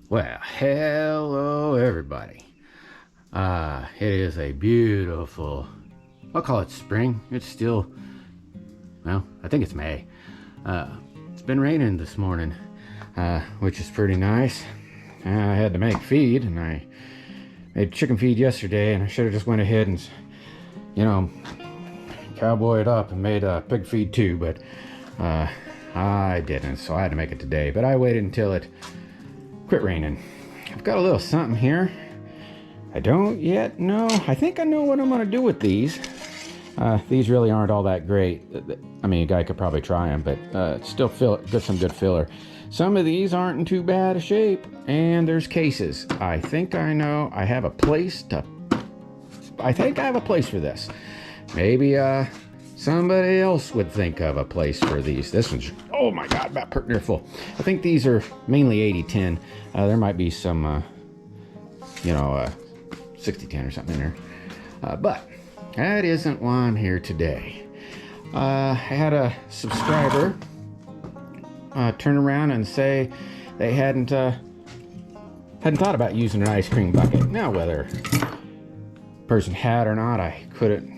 Well, hello everybody. It is a beautiful, I'll call it spring. It's still, well, I think it's May. It's been raining this morning, which is pretty nice. I had to make feed, and I made chicken feed yesterday, and I should have just went ahead and, cowboyed up and made a pig feed too, but I didn't, so I had to make it today. But I waited until it quit raining. I've got a little something here. I don't yet know. I think I know what I'm going to do with these. These really aren't all that great. I mean, a guy could probably try them, but still get some good filler. Some of these aren't in too bad a shape, and there's cases. I think I know. I have a place for this. Maybe somebody else would think of a place for these. This one's, oh my God, about pretty near full. I think these are mainly 80-10. There might be some, 60-10 or something in there. But that isn't why I'm here today. I had a subscriber turn around and say they hadn't thought about using an ice cream bucket. Now, whether the person had or not, I couldn't,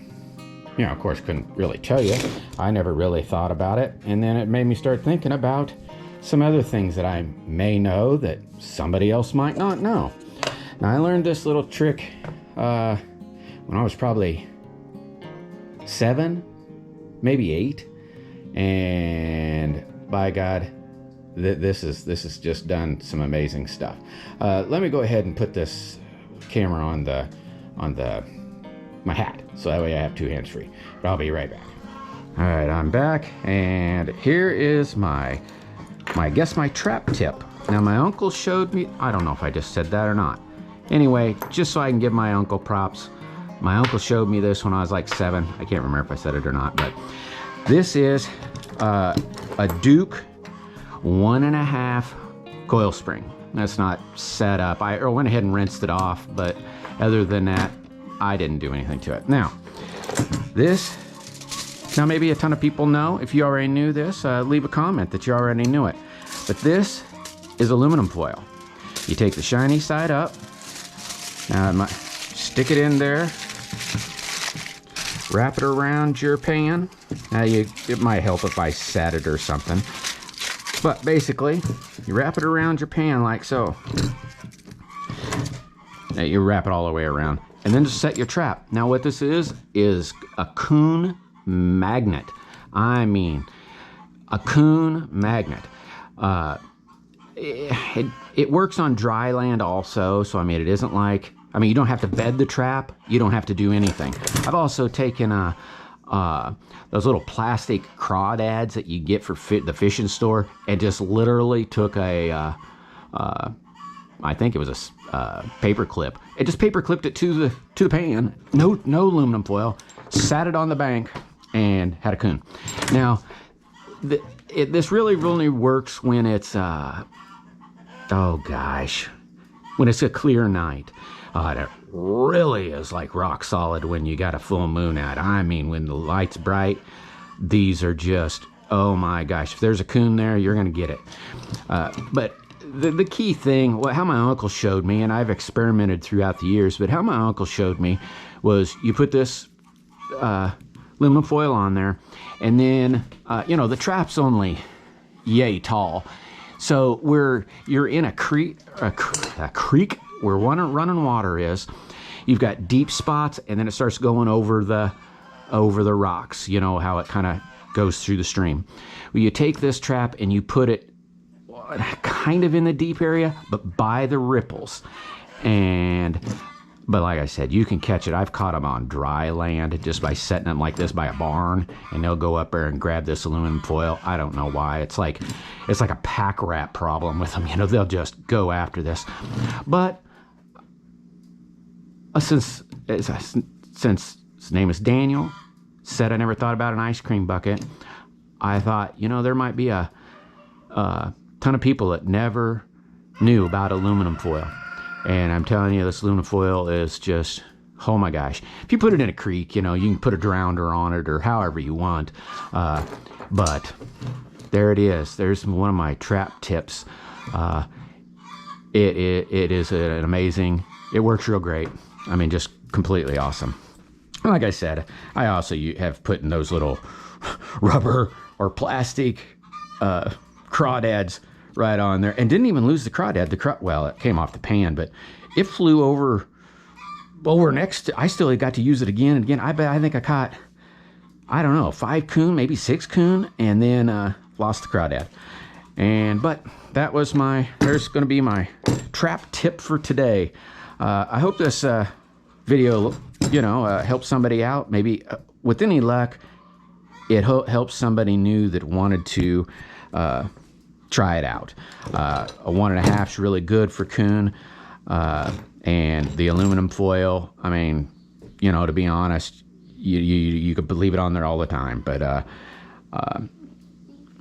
of course, couldn't really tell you. I never really thought about it. And then it made me start thinking about some other things that I may know that somebody else might not know. Now, I learned this little trick when I was probably 7, maybe 8. And by God, this is just done some amazing stuff. Let me go ahead and put this camera on my hat, so that way I have 2 hands free. But I'll be right back. All right, I'm back, and here is my trap tip. Now, my uncle showed me, I don't know if I just said that or not. Anyway, just so I can give my uncle props, my uncle showed me this when I was like 7. I can't remember if I said it or not, but this is a Duke 1.5 coil spring. That's not set up. I went ahead and rinsed it off, but other than that, I didn't do anything to it. Now, maybe a ton of people know. If you already knew this, leave a comment that you already knew it. But this is aluminum foil. You take the shiny side up. Now, stick it in there. Wrap it around your pan. Now, it might help if I sat it or something. But basically, you wrap it around your pan like so. Now, you wrap it all the way around. And then just set your trap. Now, what this is a coon magnet. I mean, a coon magnet. It works on dry land also. So, I mean, it isn't like, you don't have to bed the trap. You don't have to do anything. I've also taken those little plastic crawdads that you get for the fishing store and just literally took I think it was a paper clip. It just paper clipped it to the pan. No aluminum foil. Sat it on the bank and had a coon. Now, this really works when it's when it's a clear night. It really is like rock solid when you got a full moon out. I mean, when the light's bright, these are just, oh my gosh. If there's a coon there, you're going to get it. But the key thing, how my uncle showed me, and I've experimented throughout the years, but how my uncle showed me was you put this aluminum foil on there, and then, the trap's only yay tall. So you're in a creek where running water is. You've got deep spots, and then it starts going over the rocks. You know how it kind of goes through the stream. Well, you take this trap and you put it kind of in the deep area, but by the ripples. But like I said, you can catch it. I've caught them on dry land just by setting them like this by a barn, and they'll go up there and grab this aluminum foil. I don't know why. It's like a pack rat problem with them. They'll just go after this. But since his name is Daniel, said I never thought about an ice cream bucket, I thought, there might be a ton of people that never knew about aluminum foil. And I'm telling you, this aluminum foil is just, oh my gosh. If you put it in a creek, you can put a drowner on it or however you want. But there it is. There's one of my trap tips. it is an amazing, it works real great. I mean, just completely awesome. Like I said, I also have put in those little rubber or plastic crawdads right on there, and didn't even lose the crawdad. Well, it came off the pan, but it flew over next to, I still got to use it again and again. I think I caught, I don't know, 5 coon, maybe 6 coon, and then lost the crawdad. But that was there's going to be my trap tip for today. I hope this video, helps somebody out. Maybe with any luck, it helps somebody new that wanted to try it out. A 1.5 is really good for coon. And the aluminum foil, I mean, to be honest, you could leave it on there all the time. But,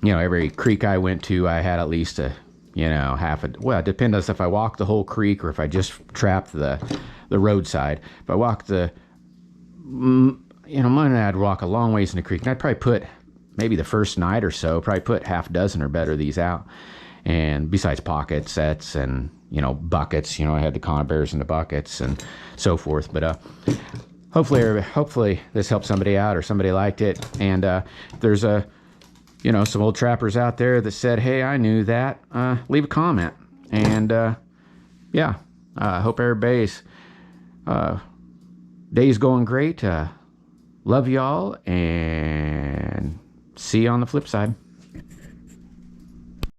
every creek I went to, I had at least well, it depends if I walk the whole creek or if I just trap the roadside. If I walk I'd walk a long ways in the creek, and I'd probably put, maybe the first night or so, probably put half dozen or better of these out. And besides pocket sets and, buckets, I had the conibears and the buckets and so forth. But hopefully this helped somebody out or somebody liked it. And there's some old trappers out there that said, hey, I knew that, leave a comment. And hope everybody's day's going great. Love y'all, and see you on the flip side.